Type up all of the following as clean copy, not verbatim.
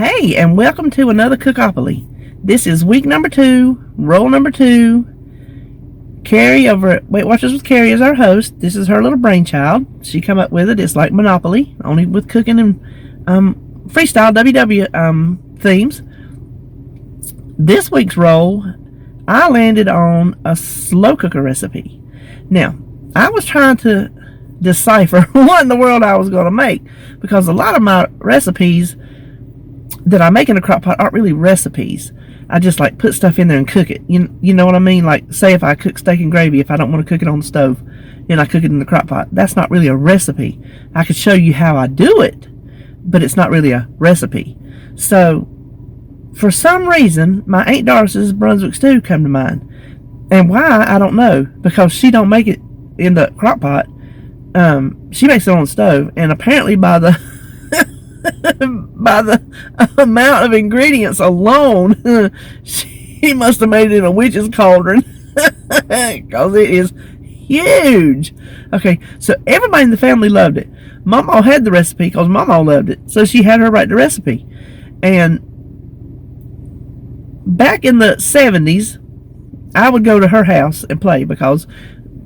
Hey, and welcome to another Cookopoly. This is week number 2, roll number 2. Carrie over at Weight Watchers with Carrie is our host. This is her little brainchild. She come up with it. It's like Monopoly, only with cooking and freestyle WW themes. This week's roll, I landed on a slow cooker recipe. Now, I was trying to decipher what in the world I was going to make, because a lot of my recipes that I make in a crock pot aren't really recipes. I just like put stuff in there and cook it. You know what I mean? Like, say if I cook steak and gravy, if I don't want to cook it on the stove and I cook it in the crock pot, that's not really a recipe. I could show you how I do it, but it's not really a recipe. So for some reason, my Aunt Doris's Brunswick Stew come to mind. And why, I don't know, because she don't make it in the crock pot. She makes it on the stove, and apparently by the by the amount of ingredients alone, she must have made it in a witch's cauldron, because it is huge. Okay, so everybody in the family loved it. Mama had the recipe because Mama loved it, so she had her write the recipe. And back in the 70s, I would go to her house and play, because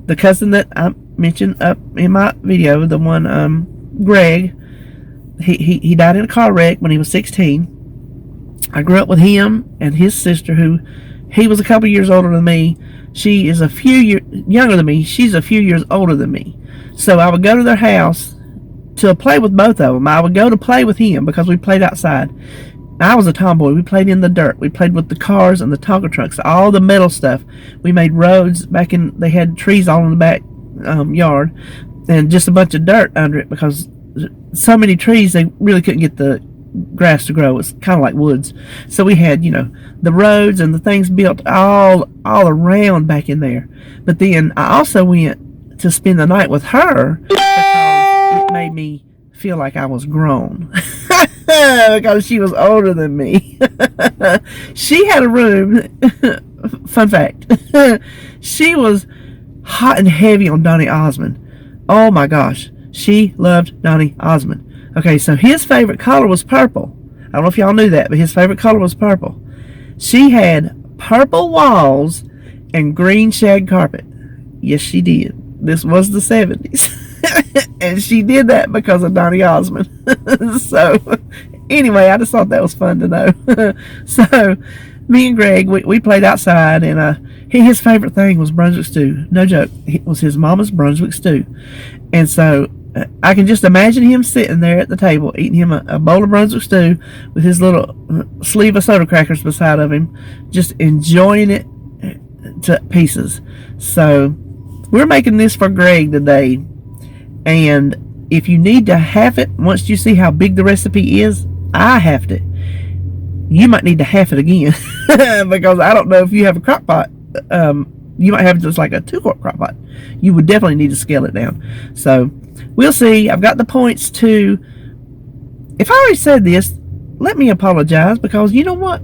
the cousin that I mentioned up in my video, the one Greg, he died in a car wreck when he was 16. I grew up with him and his sister, who he was a couple years older than me. She is a few years younger than me. She's a few years older than me. So I would go to their house to play with both of them. I would go to play with him because we played outside. I was a tomboy. We played in the dirt. We played with the cars and the Tonka trucks, all the metal stuff. We made roads back in. They had trees all in the back yard, and just a bunch of dirt under it, because so many trees they really couldn't get the grass to grow. It's kind of like woods. So we had, the roads and the things built all around back in there. But then I also went to spend the night with her because it made me feel like I was grown. Because she was older than me. She had a room. Fun fact. She was hot and heavy on Donny Osmond. Oh my gosh. She loved Donny Osmond. Okay, so his favorite color was purple. I don't know if y'all knew that, but his favorite color was purple. She had purple walls and green shag carpet. Yes, she did. This was the 70s. And she did that because of Donny Osmond. So, anyway, I just thought that was fun to know. So, me and Greg, we played outside, and his favorite thing was Brunswick Stew. No joke. It was his mama's Brunswick Stew. And so, I can just imagine him sitting there at the table, eating him a bowl of Brunswick Stew with his little sleeve of soda crackers beside of him, just enjoying it to pieces. So, we're making this for Greg today. And if you need to half it, once you see how big the recipe is, I halved it. You might need to half it again, because I don't know if you have a crock pot. You might have just like a 2-quart crock pot. You would definitely need to scale it down. So we'll see. I've got the points to. If I already said this, let me apologize, because you know what?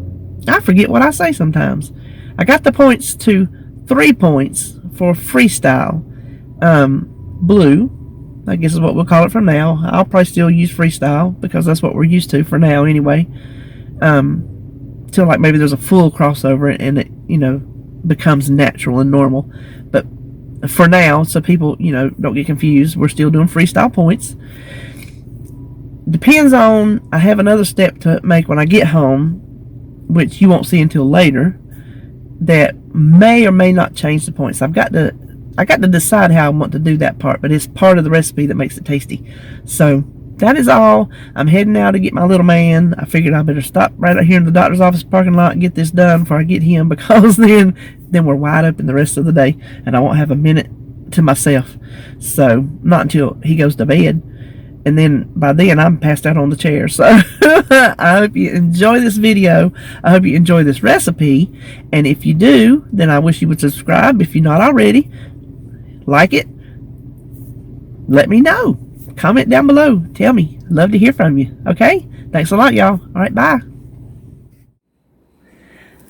I forget what I say sometimes. I got the points to 3 points for freestyle. Blue, I guess is what we'll call it from now. I'll probably still use freestyle because that's what we're used to for now anyway. Till like maybe there's a full crossover and it, becomes natural and normal. But for now, so people, don't get confused, we're still doing freestyle points. Depends on, I have another step to make when I get home, which you won't see until later, that may or may not change the points. I got to decide how I want to do that part, but it's part of the recipe that makes it tasty. So that is all. I'm heading out to get my little man. I figured I better stop right out here in the doctor's office parking lot and get this done before I get him, because then we're wide open the rest of the day and I won't have a minute to myself. So not until he goes to bed, and then by then I'm passed out on the chair. So I hope you enjoy this video. I hope you enjoy this recipe, and if you do, then I wish you would subscribe if you're not already. Like it, let me know, comment down below, tell me. I'd love to hear from you. Okay, thanks a lot, y'all. All right, bye.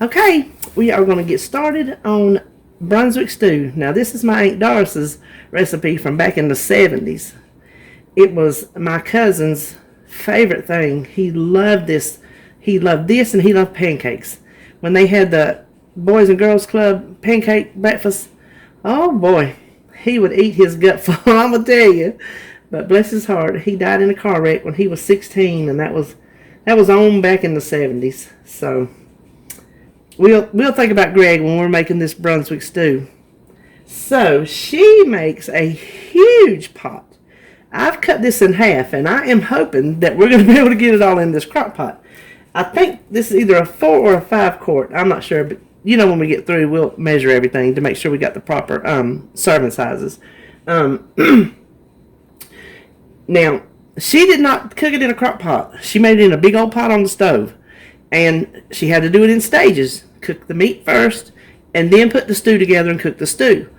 Okay, we are going to get started on Brunswick Stew. Now, this is my Aunt Doris's recipe from back in the 70s. It was my cousin's favorite thing. He loved this. He loved this, and he loved pancakes. When they had the Boys and Girls Club pancake breakfast, oh boy, he would eat his gut full, I'm going to tell you. But bless his heart, he died in a car wreck when he was 16, and that was on back in the 70s. So we'll think about Greg when we're making this Brunswick stew. So she makes a huge pot. I've cut this in half, and I am hoping that we're going to be able to get it all in this crock pot. I think this is either a 4 or a 5 quart. I'm not sure, but you know, when we get through, we'll measure everything to make sure we got the proper serving sizes. Now, she did not cook it in a crock pot. She made it in a big old pot on the stove. And she had to do it in stages. Cook the meat first, and then put the stew together and cook the stew.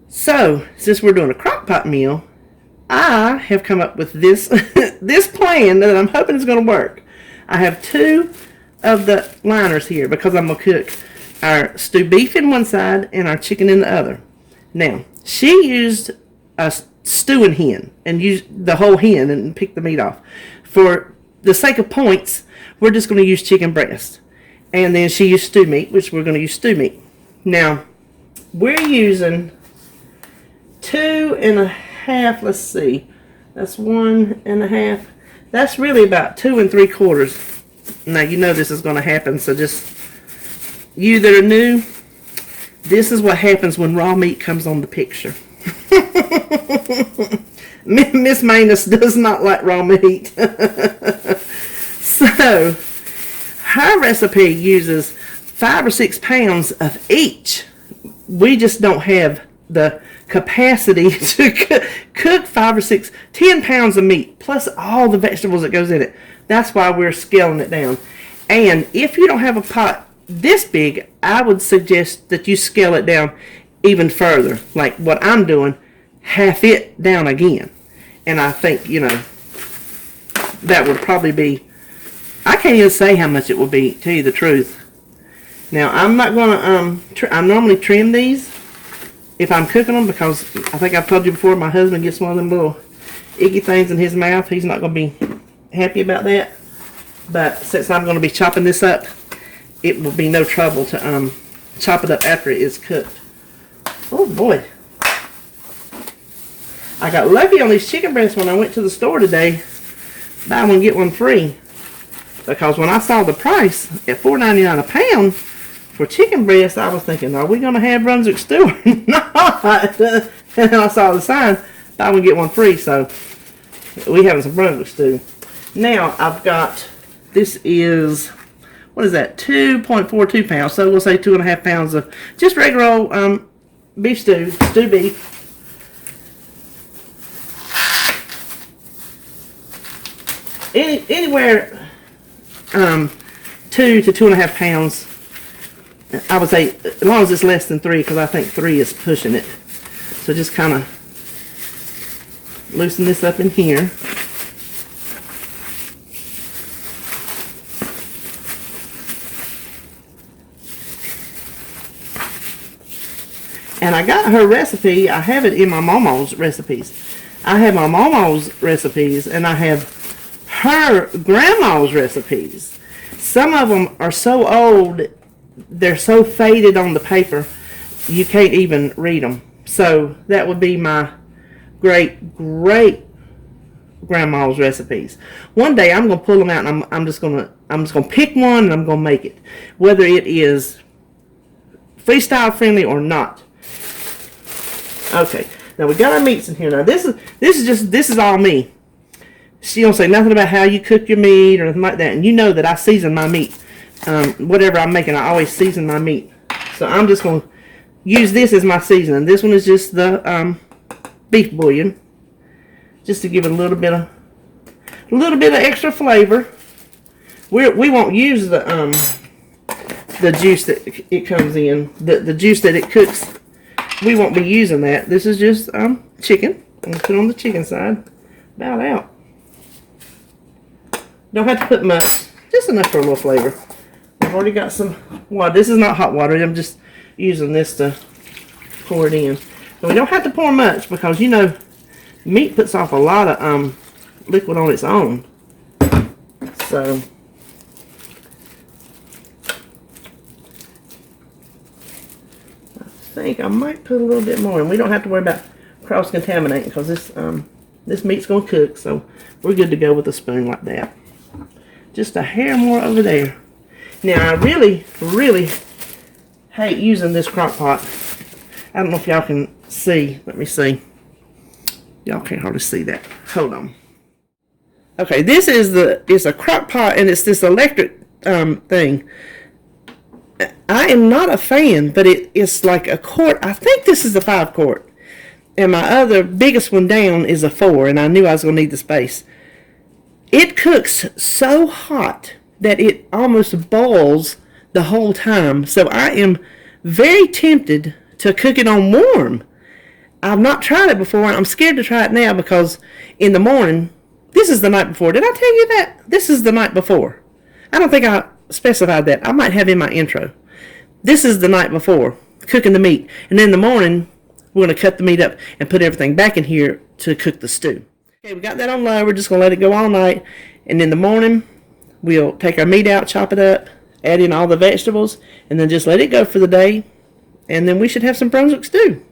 So, since we're doing a crock pot meal, I have come up with this this plan that I'm hoping is going to work. I have 2 of the liners here because I'm going to cook our stewed beef in one side and our chicken in the other. Now, she used a stewing hen and used the whole hen and picked the meat off. For the sake of points, we're just going to use chicken breast. And then she used stew meat, which we're going to use stew meat. Now, we're using 2.5, let's see, that's 1.5. That's really about 2 3/4. Now, you know this is going to happen, so just, you that are new, this is what happens when raw meat comes on the picture. Miss Manus does not like raw meat. So, her recipe uses 5 or 6 pounds of each. We just don't have the capacity to cook 5 or 6, 10 pounds of meat, plus all the vegetables that goes in it. That's why we're scaling it down. And if you don't have a pot this big, I would suggest that you scale it down even further. Like what I'm doing, half it down again. And I think, you know, that would probably be, I can't even say how much it will be, to tell you the truth. Now, I'm not going to, I normally trim these if I'm cooking them, because I think I've told you before, my husband gets one of them little icky things in his mouth. He's not going to be happy about that. But since I'm going to be chopping this up, it will be no trouble to chop it up after it is cooked. Oh boy. I got lucky on these chicken breasts when I went to the store today. Buy one, get one free. Because when I saw the price at $4.99 a pound for chicken breast, I was thinking, are we going to have Brunswick Stew or not? And I saw the sign, buy one, get one free. So we having some Brunswick Stew. Now I've got, this is, what is that, 2.42 pounds. So we'll say 2.5 pounds of just regular old beef stew, stewed beef. Anywhere 2 to 2.5 pounds. I would say, as long as it's less than 3, because I think 3 is pushing it. So just kind of loosen this up in here. And I got her recipe. I have it in my Momo's recipes. I have my Momo's recipes, and I have her grandma's recipes. Some of them are so old, they're so faded on the paper, you can't even read them. So that would be my great grandma's recipes. One day I'm gonna pull them out, and I'm just gonna pick one, and I'm gonna make it, whether it is freestyle friendly or not. Okay, now we got our meats in here. Now this is all me. She don't say nothing about how you cook your meat or anything like that. And you know that I season my meat. Whatever I'm making, I always season my meat. So I'm just going to use this as my seasoning. This one is just the beef bouillon, just to give it a little bit of extra flavor. We won't use the juice that it comes in, the juice that it cooks. We won't be using that. This is just chicken. I'm going to put it on the chicken side. About out. Don't have to put much, just enough for a little flavor. I've already got some water. This is not hot water. I'm just using this to pour it in. And we don't have to pour much, because you know meat puts off a lot of liquid on its own. So think I might put a little bit more, and we don't have to worry about cross-contaminating because this meat's going to cook, so we're good to go with a spoon like that. Just a hair more over there. Now, I really, really hate using this crock pot. I don't know if y'all can see. Let me see. Y'all can't hardly see that. Hold on. Okay, this is it's a crock pot, and it's this electric thing. I am not a fan, but it's like a quart. I think this is a 5 quart. And my other biggest one down is a 4, and I knew I was going to need the space. It cooks so hot that it almost boils the whole time. So I am very tempted to cook it on warm. I've not tried it before, and I'm scared to try it now because in the morning, this is the night before. Did I tell you that? This is the night before. I don't think I specified that. I might have in my intro. This is the night before, cooking the meat. And then in the morning, we're going to cut the meat up and put everything back in here to cook the stew. Okay, we got that on low. We're just going to let it go all night. And in the morning, we'll take our meat out, chop it up, add in all the vegetables, and then just let it go for the day. And then we should have some Brunswick stew.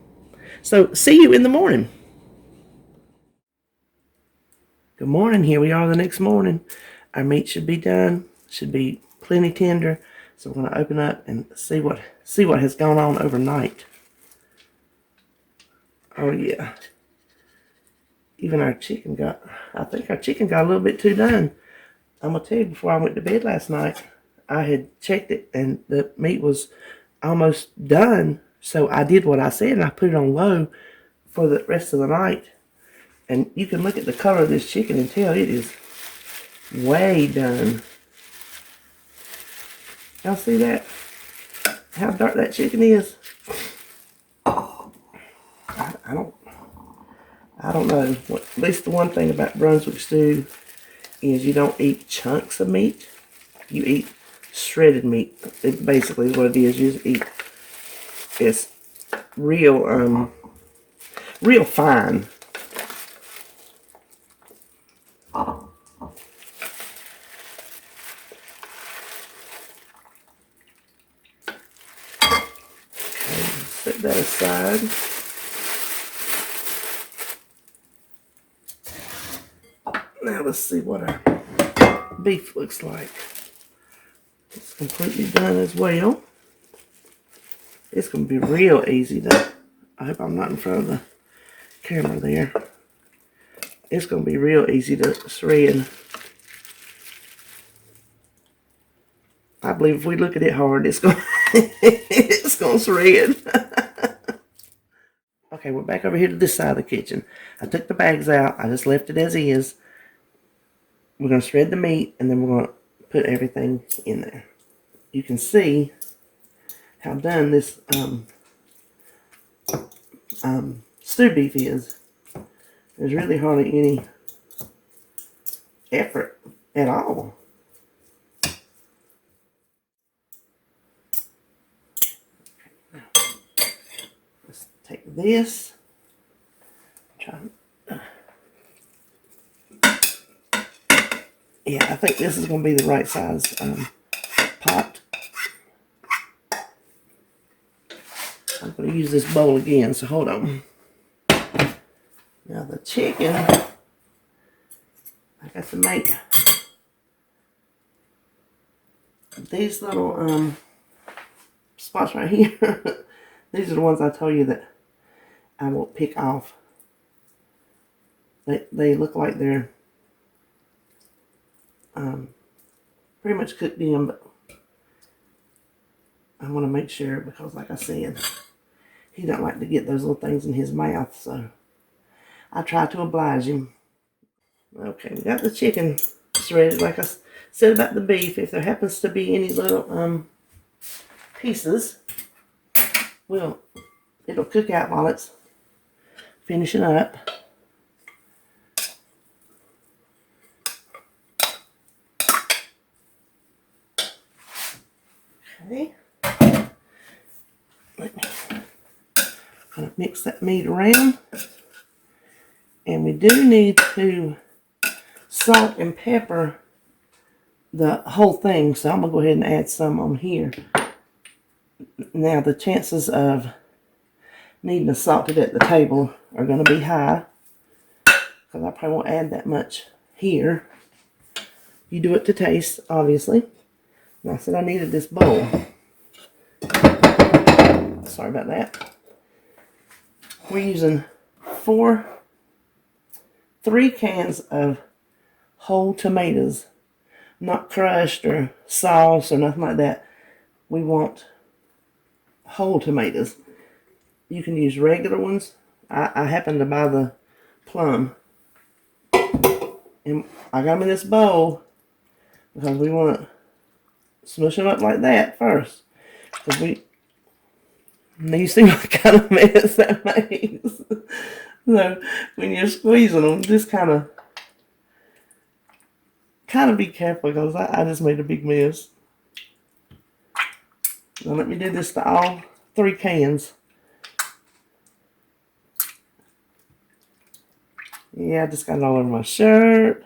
So, see you in the morning. Good morning. Here we are the next morning. Our meat should be done. Should be plenty tender. So we're going to open up and see what has gone on overnight. Oh yeah. Even our chicken I think our chicken got a little bit too done. I'm going to tell you, before I went to bed last night, I had checked it and the meat was almost done. So I did what I said, and I put it on low for the rest of the night. And you can look at the color of this chicken and tell it is way done. Y'all see that? How dark that chicken is? I don't know. At least the one thing about Brunswick stew is you don't eat chunks of meat. You eat shredded meat. It basically is what it is. You just eat it's real fine. Set that aside. Now let's see what our beef looks like. It's completely done as well. It's going to be real easy to, I hope I'm not in front of the camera there. It's going to be real easy to shred. I believe if we look at it hard, it's going it's going to shred. Okay, we're back over here to this side of the kitchen. I took the bags out. I just left it as is. We're going to shred the meat, and then we're going to put everything in there. You can see how done this stew beef is. There's really hardly any effort at all. Let's take this. Yeah, I think this is going to be the right size pot. I'm going to use this bowl again, so hold on. Now the chicken, I got to make these little spots right here. These are the ones I told you that I will pick off. They look like they're pretty much cooked in, but I want to make sure, because like I said, he don't like to get those little things in his mouth, so I try to oblige him. Okay, we got the chicken shredded. Like I said about the beef, if there happens to be any little pieces, well, it'll cook out while it's finishing up. Okay. Let me kind of mix that meat around. And we do need to salt and pepper the whole thing. So I'm going to go ahead and add some on here. Now the chances of needing to salt it at the table are going to be high, because I probably won't add that much here. You do it to taste, obviously. And I said I needed this bowl. Sorry about that. We're using 3 cans of whole tomatoes, not crushed or sauce or nothing like that. We want whole tomatoes. You can use regular ones. I happen to buy the plum. And I got them in this bowl because we want to smush them up like that first. Because you see what kind of mess that makes. So when you're squeezing them, just kind of be careful, because I just made a big mess. Now let me do this to all 3 cans. Yeah, I just got it all over my shirt.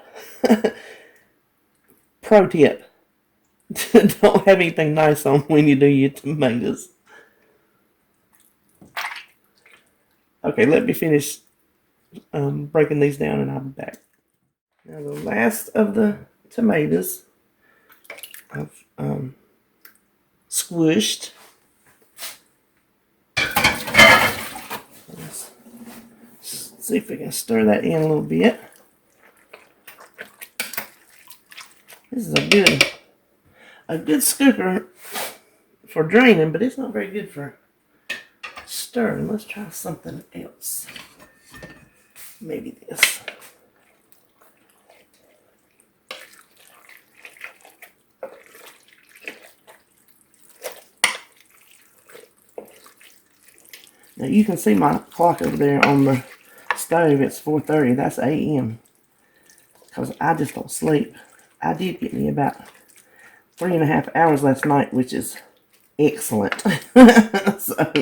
Pro tip. Don't have anything nice on when you do your tomatoes. Okay, let me finish breaking these down and I'll be back. Now the last of the tomatoes I've squished. Let's see if we can stir that in a little bit. This is a good scooper for draining, but it's not very good for stirring. Let's try something else. Maybe this. Now you can see my clock over there on the stove. It's 4:30. That's a.m. because I just don't sleep. I did get me about 3.5 hours last night, which is excellent. So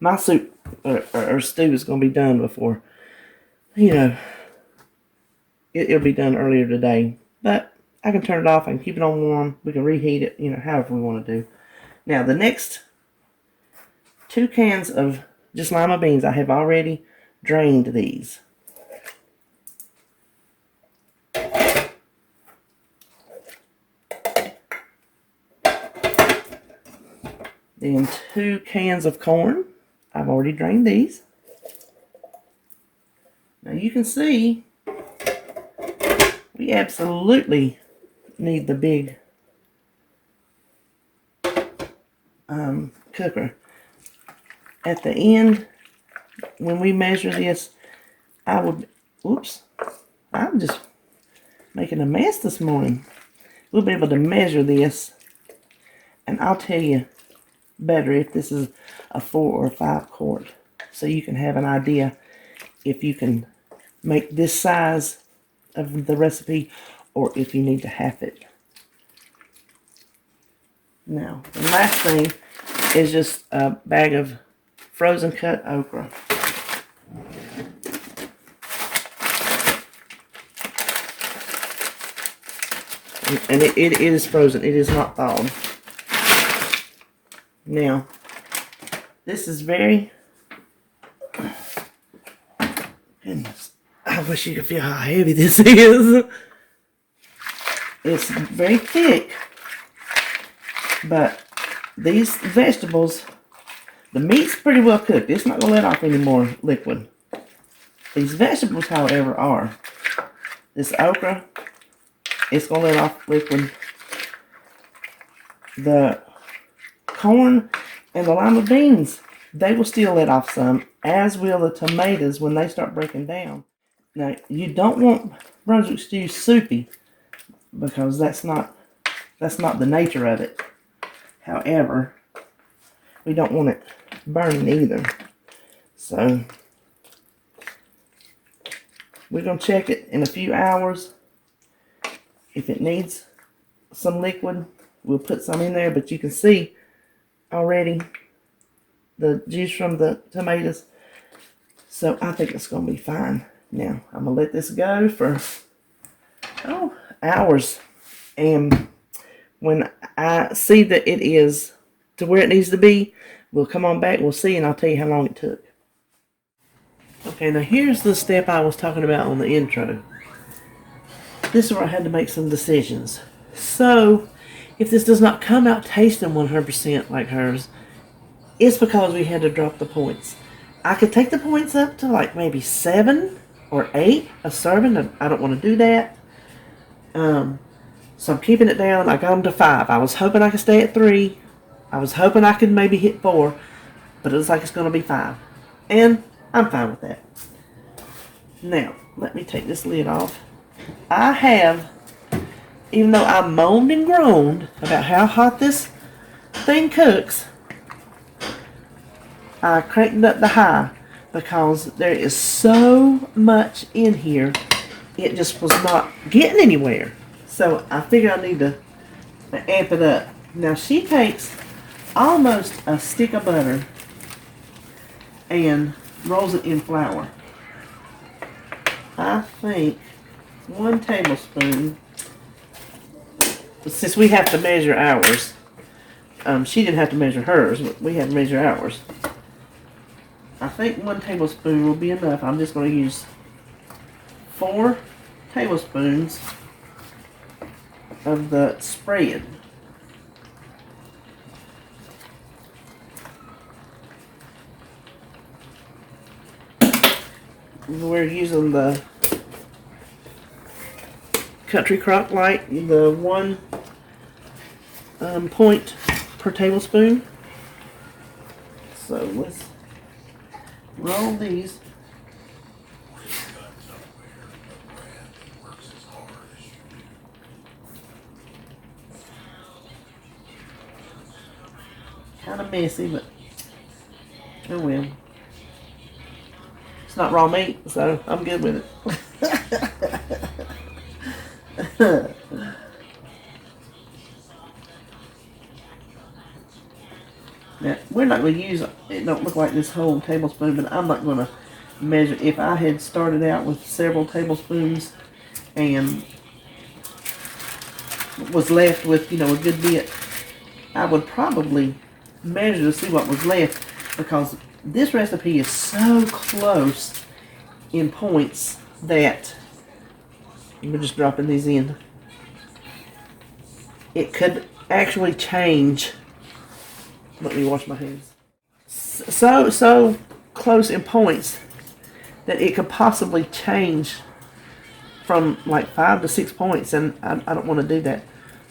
my soup or stew is going to be done before, it'll be done earlier today. But I can turn it off. I can keep it on warm. We can reheat it, however we want to do. Now the next 2 cans of just lima beans, I have already drained these. Then 2 cans of corn. I've already drained these. Now you can see we absolutely need the big cooker. At the end, when we measure this, I'm just making a mess this morning. We'll be able to measure this, and I'll tell you better if this is a 4 or 5 quart, so you can have an idea if you can make this size of the recipe or if you need to half it. Now the last thing is just a bag of frozen cut okra. And it is frozen. It is not thawed. Now, this is very... Goodness, I wish you could feel how heavy this is. It's very thick, but these vegetables, the meat's pretty well cooked. It's not going to let off any more liquid. These vegetables, however, are. This okra, it's going to let off liquid. The corn and the lima beans, they will still let off some, as will the tomatoes when they start breaking down. Now, you don't want Brunswick stew soupy, because that's not the nature of it. However, we don't want it burning either. So we're going to check it in a few hours. If it needs some liquid, we'll put some in there, but you can see already the juice from the tomatoes. So I think it's going to be fine. Now, I'm going to let this go for hours. And when I see that it is to where it needs to be, we'll come on back, we'll see, and I'll tell you how long it took. Okay, now here's the step I was talking about on the intro. This is where I had to make some decisions. So, if this does not come out tasting 100% like hers, it's because we had to drop the points. I could take the points up to like maybe 7 or 8 a serving. I don't want to do that. So I'm keeping it down. I got them to 5. I was hoping I could stay at 3. I was hoping I could maybe hit 4. But it looks like it's going to be 5. And I'm fine with that. Now, let me take this lid off. I have, even though I moaned and groaned about how hot this thing cooks, I cranked up the high because there is so much in here, it just was not getting anywhere. So I figured I need to amp it up. Now she takes almost a stick of butter and rolls it in flour. I think 1 tablespoon, since we have to measure ours. She didn't have to measure hers, but we had to measure ours. I think 1 tablespoon will be enough. I'm just going to use 4 tablespoons of the spread. We're using the Country Crock Light, the 1 point per tablespoon. So let's roll these. Kind of messy, but oh well. It's not raw meat, so I'm good with it. Now, we're not going to use, it don't look like this whole tablespoon, but I'm not going to measure. If I had started out with several tablespoons and was left with, a good bit, I would probably measure to see what was left, because this recipe is so close in points that we're just dropping these in. It could actually change. Let me wash my hands. So close in points that it could possibly change from like 5 to 6 points, and I don't want to do that.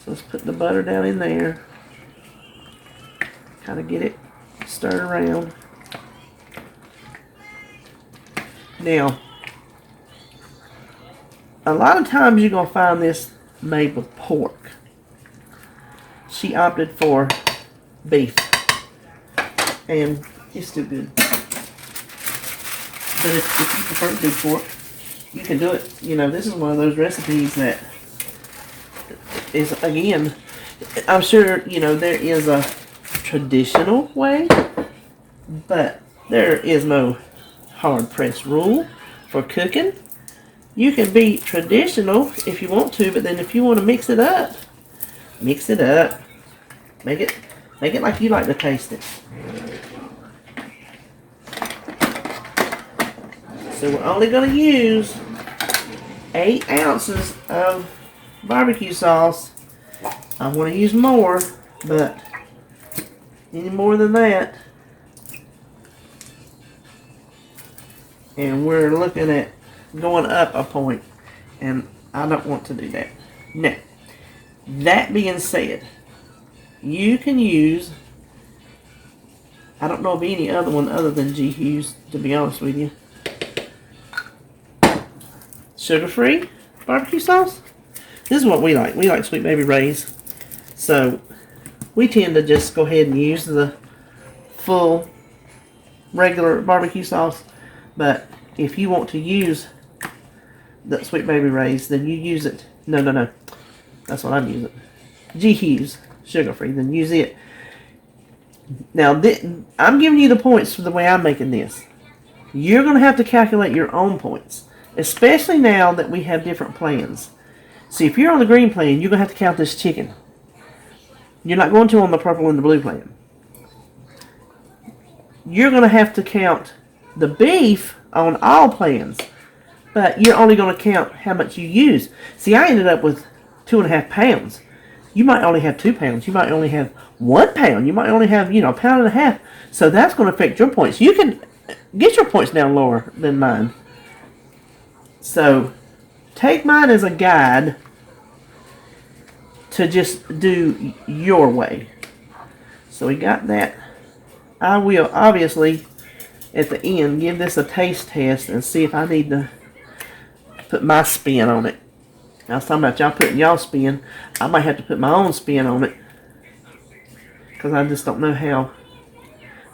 So let's put the butter down in there. Kind of get it stirred around. Now, a lot of times you're going to find this made with pork. She opted for beef, and it's still good. But if you prefer to do pork, you can do it. This is one of those recipes that is, again, I'm sure, there is a traditional way, but there is no hard pressed rule for cooking. You can be traditional if you want to, but then if you want to mix it up. Make it like you like to taste it. So we're only going to use 8 ounces of barbecue sauce. I want to use more, but any more than that, and we're looking at going up a point, and I don't want to do that. Now, that being said, you can use, I don't know of any other one other than G. Hughes, to be honest with you, sugar-free barbecue sauce. This is what we like. We like Sweet Baby Ray's. So we tend to just go ahead and use the full regular barbecue sauce. But if you want to use the Sweet Baby Ray's, then you use it. No. That's what I'm using. G. Hughes, sugar-free. Then use it. Now, I'm giving you the points for the way I'm making this. You're going to have to calculate your own points, especially now that we have different plans. See, if you're on the green plan, you're going to have to count this chicken. You're not going to on the purple and the blue plan. You're going to have to count the beef on all plans. But you're only going to count how much you use. See, I ended up with 2.5 pounds. You might only have 2 pounds. You might only have 1 pound. You might only have, 1.5 pounds. So that's going to affect your points. You can get your points down lower than mine. So take mine as a guide to just do your way. So we got that. I will obviously at the end give this a taste test and see if I need to put my spin on it. I was talking about y'all putting y'all spin. I might have to put my own spin on it because I just don't know how.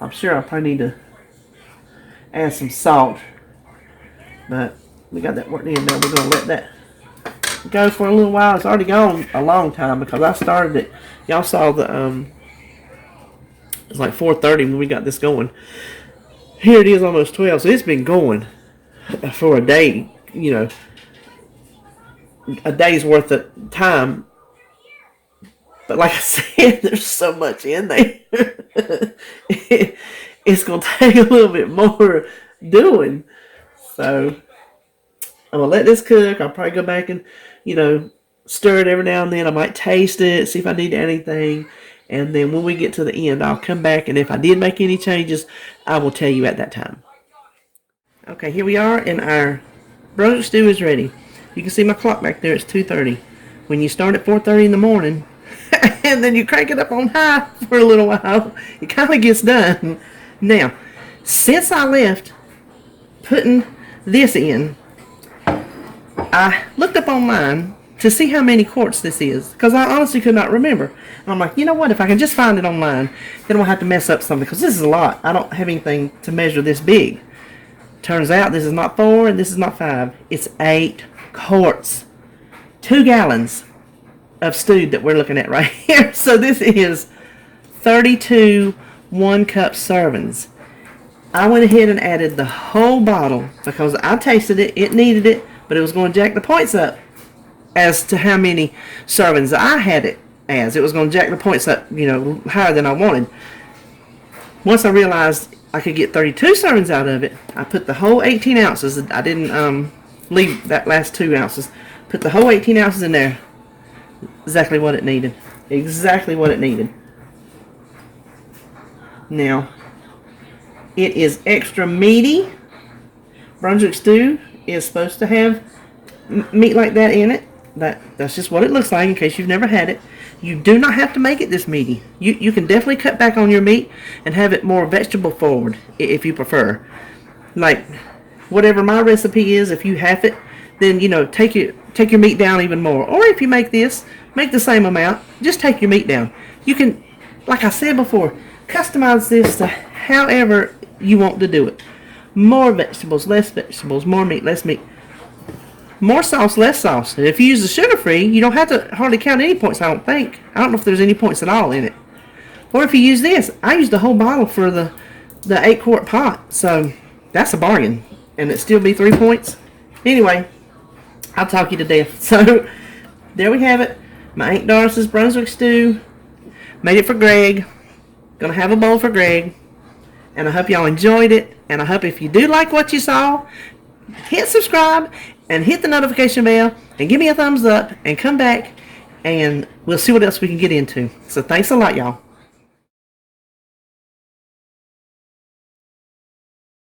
I'm sure I probably need to add some salt, but we got that worked in now. We're going to let that go for a little while. It's already gone a long time because I started it. Y'all saw the it's like 4:30 when we got this going. Here it is, almost 12. So it's been going for a day, a day's worth of time. But like I said, there's so much in there. It's going to take a little bit more doing. So I'm going to let this cook. I'll probably go back and, stir it every now and then. I might taste it, see if I need anything. And then when we get to the end, I'll come back. And if I did make any changes, I will tell you at that time. Okay, here we are. And our Brunswick stew is ready. You can see my clock back there. It's 2:30. When you start at 4:30 in the morning, and then you crank it up on high for a little while, it kind of gets done. Now, since I left putting this in, I looked up online to see how many quarts this is, because I honestly could not remember. And I'm like, you know what, if I can just find it online, then I won't have to mess up something, because this is a lot. I don't have anything to measure this big. Turns out this is not 4 and this is not 5. It's 8 quarts. 2 gallons of stew that we're looking at right here. So this is 32 1-cup servings. I went ahead and added the whole bottle because I tasted it, it needed it, but it was going to jack the points up as to how many servings I had it as. It was going to jack the points up, higher than I wanted. Once I realized I could get 32 servings out of it, I put the whole 18 ounces. I didn't leave that last 2 ounces. Put the whole 18 ounces in there. Exactly what it needed. Exactly what it needed. Now, it is extra meaty. Brunswick stew is supposed to have meat like that in it. That's just what it looks like in case you've never had it. You do not have to make it this meaty. You can definitely cut back on your meat and have it more vegetable forward if you prefer. Like whatever my recipe is, if you have it, then take your meat down even more. Or if you make this, make the same amount, just take your meat down. You can, like I said before, customize this to however you want to do it. More vegetables, less vegetables, more meat, less meat. More sauce, less sauce. And if you use the sugar-free, you don't have to hardly count any points, I don't think. I don't know if there's any points at all in it. Or if you use this, I used the whole bottle for the 8-quart pot. So that's a bargain. And it'd still be 3 points. Anyway, I'll talk you to death. So there we have it. My Aunt Doris's Brunswick stew. Made it for Greg. Gonna have a bowl for Greg. And I hope y'all enjoyed it. And I hope if you do like what you saw, hit subscribe and hit the notification bell and give me a thumbs up and come back and we'll see what else we can get into. So thanks a lot, y'all.